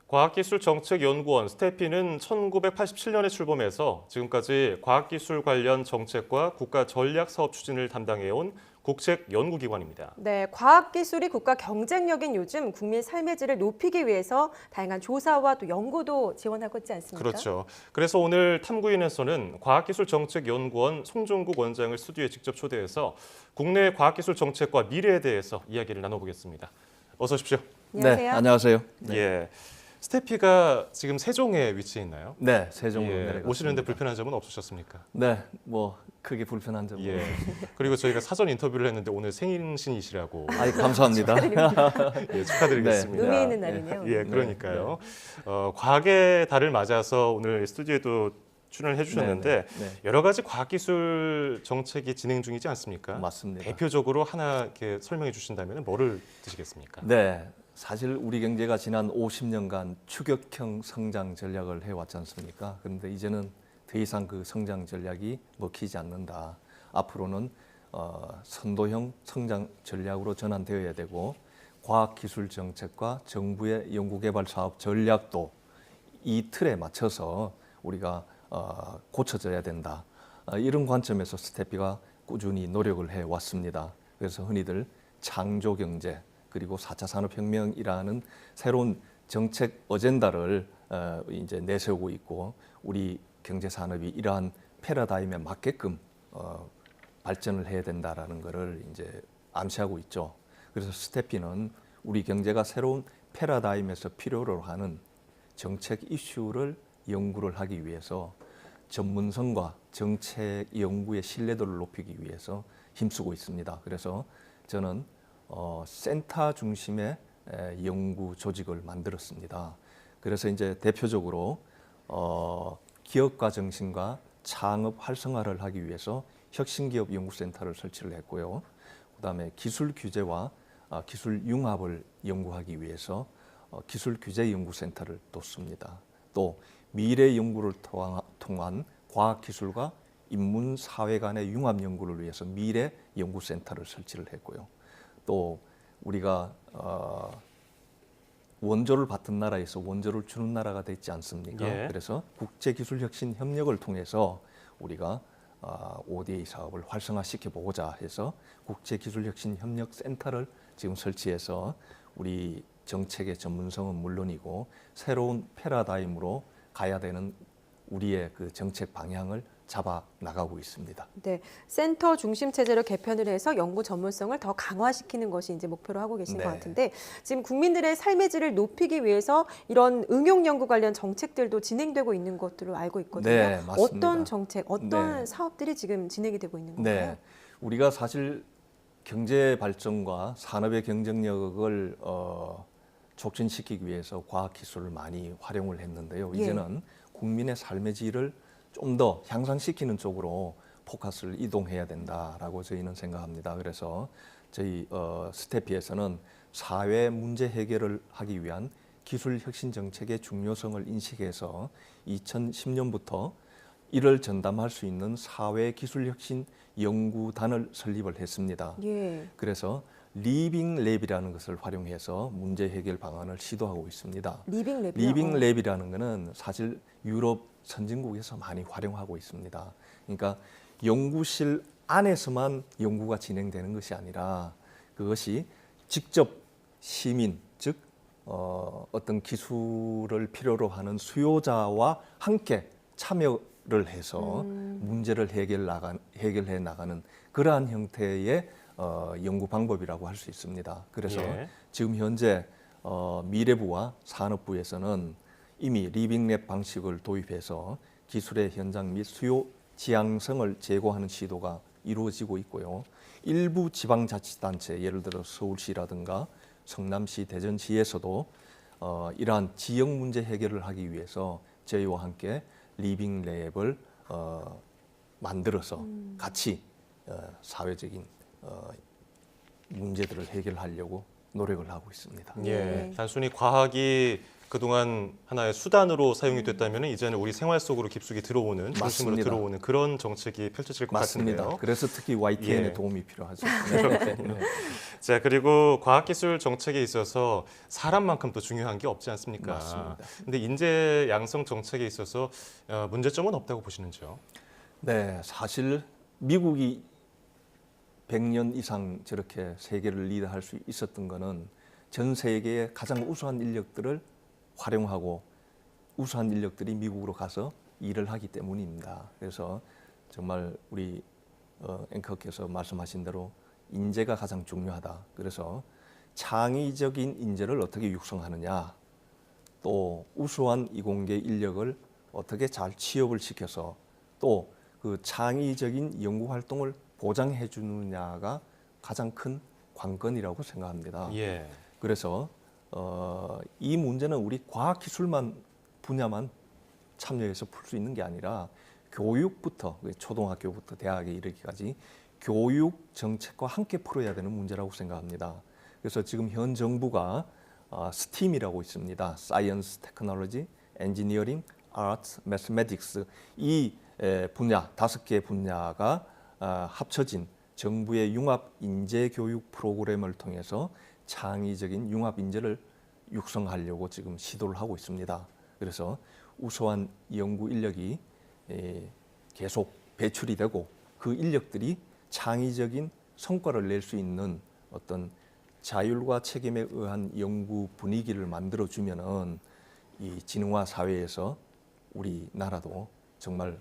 과학기술정책연구원 스태피는 1987년에 출범해서 지금까지 과학기술 관련 정책과 국가 전략 사업 추진을 담당해온 국책연구기관입니다. 네, 과학기술이 국가 경쟁력인 요즘 국민 삶의 질을 높이기 위해서 다양한 조사와 또 연구도 지원하고 있지 않습니까? 그렇죠. 그래서 오늘 탐구인에서는 과학기술정책연구원 송종국 원장을 스튜디오에 직접 초대해서 국내 과학기술 정책과 미래에 대해서 이야기를 나눠보겠습니다. 어서 오십시오. 안녕하세요. 네, 안녕하세요. 네, 예, 스태피가 지금 세종에 위치해 있나요? 네 세종으로 예, 내려갔습니다. 오시는데 불편한 점은 없으셨습니까? 네, 뭐 크게 불편한 점은. 예. 그리고 저희가 사전 인터뷰를 했는데 오늘 생신이시라고 아이 감사합니다. 예, 축하드리겠습니다. 의미 있는 날이네요. 예, 그러니까요. 과학의 달을 맞아서 오늘 스튜디오에도 출연을 해주셨는데 네, 여러 가지 과학기술 정책이 진행 중이지 않습니까? 맞습니다. 대표적으로 하나 이렇게 설명해 주신다면 뭐를 드시겠습니까? 네, 사실 우리 경제가 지난 50년간 추격형 성장 전략을 해왔지 않습니까? 그런데 이제는 더 이상 그 성장 전략이 먹히지 않는다. 앞으로는 선도형 성장 전략으로 전환되어야 되고 과학기술 정책과 정부의 연구개발 사업 전략도 이 틀에 맞춰서 우리가 고쳐져야 된다. 이런 관점에서 스태피가 꾸준히 노력을 해왔습니다. 그래서 흔히들 창조경제 그리고 4차 산업혁명이라는 새로운 정책 어젠다를 이제 내세우고 있고 우리 경제 산업이 이러한 패러다임에 맞게끔 발전을 해야 된다라는 것을 이제 암시하고 있죠. 그래서 스태피는 우리 경제가 새로운 패러다임에서 필요로 하는 정책 이슈를 연구를 하기 위해서 전문성과 정책 연구의 신뢰도를 높이기 위해서 힘쓰고 있습니다. 그래서 저는 센터 중심의 연구 조직을 만들었습니다. 그래서 이제 대표적으로 기업가 정신과 창업 활성화를 하기 위해서 혁신기업 연구센터를 설치를 했고요. 그다음에 기술 규제와 기술 융합을 연구하기 위해서 기술 규제 연구센터를 뒀습니다. 또 미래 연구를 통한 과학기술과 인문사회 간의 융합 연구를 위해서 미래 연구센터를 설치를 했고요. 또 우리가 원조를 받은 나라에서 원조를 주는 나라가 됐지 않습니까? 예. 그래서 국제기술혁신 협력을 통해서 우리가 ODA 사업을 활성화시켜 보고자 해서 국제기술혁신협력센터를 지금 설치해서 우리 정책의 전문성은 물론이고 새로운 패러다임으로 가야 되는 우리의 그 정책 방향을 잡아 나가고 있습니다. 네, 센터 중심 체제로 개편을 해서 연구 전문성을 더 강화시키는 것이 이제 목표로 하고 계신 네. 것 같은데 지금 국민들의 삶의 질을 높이기 위해서 이런 응용 연구 관련 정책들도 진행되고 있는 것들로 알고 있거든요. 네, 맞습니다. 어떤 정책, 어떤 네. 사업들이 지금 진행이 되고 있는 건가요? 네, 우리가 사실 경제 발전과 산업의 경쟁력을 촉진시키기 위해서 과학기술을 많이 활용을 했는데요. 예. 이제는 국민의 삶의 질을 좀 더 향상시키는 쪽으로 포커스를 이동해야 된다라고 저희는 생각합니다. 그래서 저희 스태피에서는 사회 문제 해결을 하기 위한 기술 혁신 정책의 중요성을 인식해서 2010년부터 이를 전담할 수 있는 사회 기술 혁신 연구단을 설립을 했습니다. 예. 그래서 리빙 랩이라는 것을 활용해서 문제 해결 방안을 시도하고 있습니다. 리빙 랩이요? 리빙 랩이라는 것은 사실 유럽 선진국에서 많이 활용하고 있습니다. 그러니까 연구실 안에서만 연구가 진행되는 것이 아니라 그것이 직접 시민, 즉 어떤 기술을 필요로 하는 수요자와 함께 참여를 해서 문제를 해결해 나가는 그러한 형태의 연구 방법이라고 할 수 있습니다. 그래서 예. 지금 현재 미래부와 산업부에서는 이미 리빙랩 방식을 도입해서 기술의 현장 및 수요 지향성을 제고하는 시도가 이루어지고 있고요. 일부 지방자치단체, 예를 들어 서울시라든가 성남시, 대전시에서도 이러한 지역 문제 해결을 하기 위해서 저희와 함께 리빙랩을 만들어서 같이 사회적인 문제들을 해결하려고 노력을 하고 있습니다. 예, 네. 단순히 과학이 그동안 하나의 수단으로 사용이 됐다면 이제는 우리 생활 속으로 깊숙이 들어오는 중심으로 맞습니다. 들어오는 그런 정책이 펼쳐질 것 맞습니다. 같은데요. 그래서 특히 YTN의 예. 도움이 필요하죠. 네. 네. 자, 그리고 과학기술 정책에 있어서 사람만큼 또 중요한 게 없지 않습니까? 맞습니다. 근데 인재 양성 정책에 있어서 문제점은 없다고 보시는지요? 네, 사실 미국이 100년 이상 저렇게 세계를 리드할 수 있었던 거는 전 세계의 가장 우수한 인력들을 활용하고 우수한 인력들이 미국으로 가서 일을 하기 때문입니다. 그래서 정말 우리 앵커께서 말씀하신 대로 인재가 가장 중요하다. 그래서 창의적인 인재를 어떻게 육성하느냐, 또 우수한 이공계 인력을 어떻게 잘 취업을 시켜서 또 그 창의적인 연구 활동을 보장해 주느냐가 가장 큰 관건이라고 생각합니다. 예. 그래서 이 문제는 우리 과학기술만 분야만 참여해서 풀 수 있는 게 아니라 교육부터 초등학교부터 대학에 이르기까지 교육 정책과 함께 풀어야 되는 문제라고 생각합니다. 그래서 지금 현 정부가 STEAM이라고 있습니다. Science, Technology, Engineering, Arts, Mathematics 이 분야 5개 분야가 합쳐진 정부의 융합 인재 교육 프로그램을 통해서 창의적인 융합 인재를 육성하려고 지금 시도를 하고 있습니다. 그래서 우수한 연구 인력이 계속 배출이 되고 그 인력들이 창의적인 성과를 낼 수 있는 어떤 자율과 책임에 의한 연구 분위기를 만들어 주면은 이 지능화 사회에서 우리나라도 정말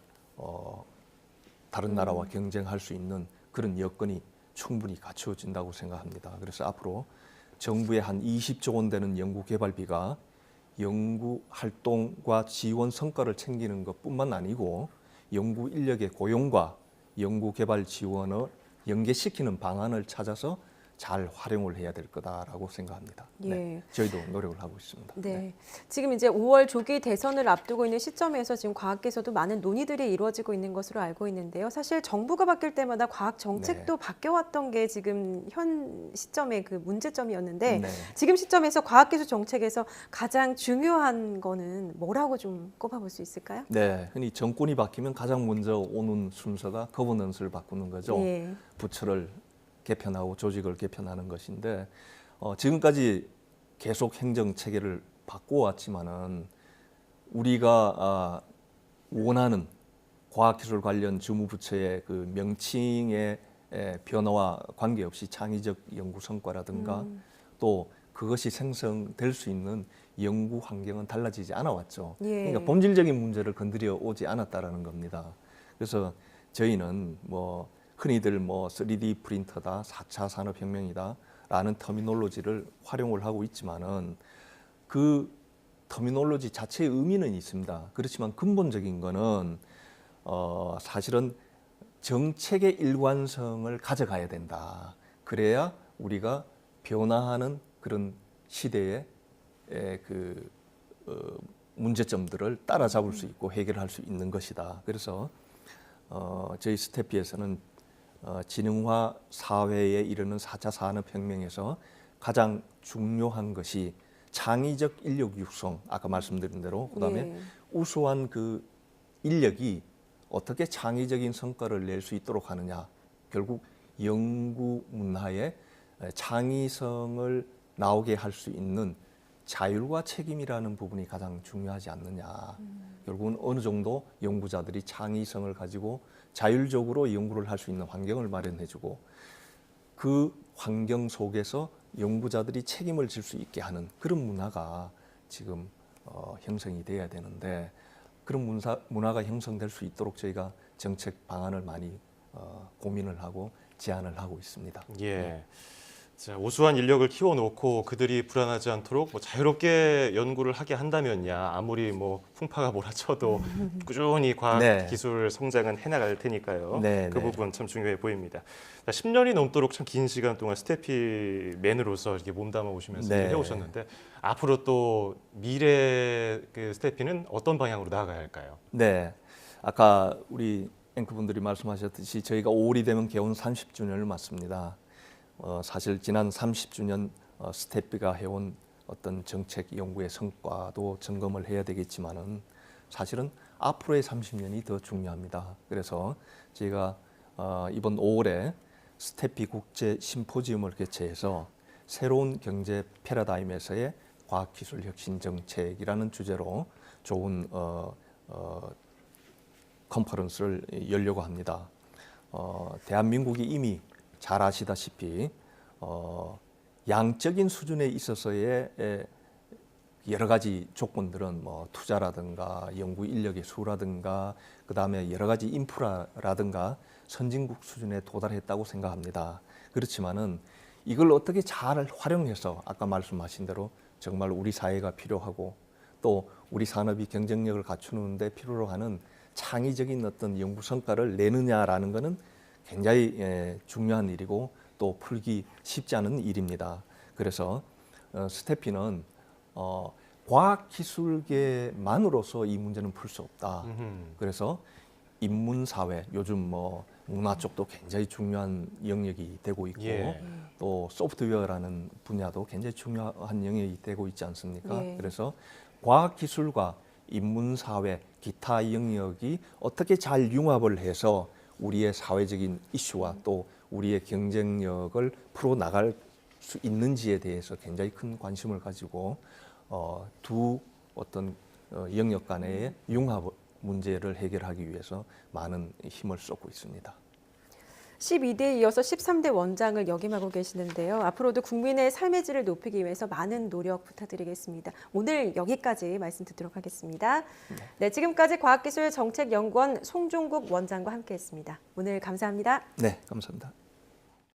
다른 나라와 경쟁할 수 있는 그런 여건이 충분히 갖추어진다고 생각합니다. 그래서 앞으로 정부의 한 20조 원 되는 연구 개발비가 연구 활동과 지원 성과를 챙기는 것뿐만 아니고 연구 인력의 고용과 연구 개발 지원을 연계시키는 방안을 찾아서 잘 활용을 해야 될 거다라고 생각합니다. 예. 네, 저희도 노력을 하고 있습니다. 네. 지금 이제 5월 조기 대선을 앞두고 있는 시점에서 지금 과학계에서도 많은 논의들이 이루어지고 있는 것으로 알고 있는데요. 사실 정부가 바뀔 때마다 과학 정책도 바뀌어왔던 게 지금 현 시점의 그 문제점이었는데 네. 지금 시점에서 과학기술 정책에서 가장 중요한 거는 뭐라고 좀 꼽아볼 수 있을까요? 네, 흔히 정권이 바뀌면 가장 먼저 오는 순서가 거버넌스를 바꾸는 거죠. 예. 부처를 개편하고 조직을 개편하는 것인데 지금까지 계속 행정 체계를 바꿔왔지만은 우리가 원하는 과학기술 관련 주무부처의 그 명칭의 변화와 관계없이 창의적 연구 성과라든가 또 그것이 생성될 수 있는 연구 환경은 달라지지 않아 왔죠. 예. 그러니까 본질적인 문제를 건드려 오지 않았다라는 겁니다. 그래서 저희는 뭐 흔히들 뭐 3D 프린터다, 4차 산업혁명이다라는 터미놀로지를 활용을 하고 있지만은 그 터미놀로지 자체의 의미는 있습니다. 그렇지만 근본적인 거는 사실은 정책의 일관성을 가져가야 된다. 그래야 우리가 변화하는 그런 시대의 그 문제점들을 따라잡을 수 있고 해결할 수 있는 것이다. 그래서 저희 스태피에서는 지능화 사회에 이르는 4차 산업혁명에서 가장 중요한 것이 창의적 인력 육성, 아까 말씀드린 대로 그다음에 예. 우수한 그 인력이 어떻게 창의적인 성과를 낼 수 있도록 하느냐. 결국 연구 문화에 창의성을 나오게 할 수 있는 자율과 책임이라는 부분이 가장 중요하지 않느냐. 결국은 어느 정도 연구자들이 창의성을 가지고 자율적으로 연구를 할 수 있는 환경을 마련해주고 그 환경 속에서 연구자들이 책임을 질 수 있게 하는 그런 문화가 지금 형성이 돼야 되는데 그런 문화가 형성될 수 있도록 저희가 정책 방안을 많이 고민을 하고 제안을 하고 있습니다. 예. 자, 우수한 인력을 키워놓고 그들이 불안하지 않도록 뭐 자유롭게 연구를 하게 한다면야 아무리 뭐 풍파가 몰아쳐도 꾸준히 과학 네. 기술 성장은 해나갈 테니까요. 네, 그 네. 부분 참 중요해 보입니다. 자, 10년이 넘도록 참 긴 시간 동안 스태피맨으로서 이렇게 몸담아 오시면서 네. 해오셨는데 앞으로 또 미래 그 스태피는 어떤 방향으로 나아가야 할까요? 네, 아까 우리 앵커분들이 말씀하셨듯이 저희가 5월이 되면 개원 30주년을 맞습니다. 사실 지난 30주년 스태피가 해온 어떤 정책 연구의 성과도 점검을 해야 되겠지만은 사실은 앞으로의 30년이 더 중요합니다. 그래서 제가 이번 5월에 스태피 국제 심포지움을 개최해서 새로운 경제 패러다임에서의 과학기술 혁신 정책이라는 주제로 좋은 컨퍼런스를 열려고 합니다. 대한민국이 이미 잘 아시다시피 양적인 수준에 있어서의 여러 가지 조건들은 뭐 투자라든가 연구 인력의 수라든가 그 다음에 여러 가지 인프라라든가 선진국 수준에 도달했다고 생각합니다. 그렇지만은 이걸 어떻게 잘 활용해서 아까 말씀하신 대로 정말 우리 사회가 필요하고 또 우리 산업이 경쟁력을 갖추는 데 필요로 하는 창의적인 어떤 연구 성과를 내느냐라는 것은 굉장히 중요한 일이고 또 풀기 쉽지 않은 일입니다. 그래서 스태피는 과학기술계만으로서 이 문제는 풀 수 없다. 그래서 인문사회, 요즘 뭐 문화 쪽도 굉장히 중요한 영역이 되고 있고 예. 또 소프트웨어라는 분야도 굉장히 중요한 영역이 되고 있지 않습니까? 예. 그래서 과학기술과 인문사회, 기타 영역이 어떻게 잘 융합을 해서 우리의 사회적인 이슈와 또 우리의 경쟁력을 풀어나갈 수 있는지에 대해서 굉장히 큰 관심을 가지고 두 어떤 영역 간의 융합 문제를 해결하기 위해서 많은 힘을 쏟고 있습니다. 12대에 이어서 13대 원장을 역임하고 계시는데요. 앞으로도 국민의 삶의 질을 높이기 위해서 많은 노력 부탁드리겠습니다. 오늘 여기까지 말씀 듣도록 하겠습니다. 네, 지금까지 과학기술정책연구원 송종국 원장과 함께했습니다. 오늘 감사합니다. 네, 감사합니다.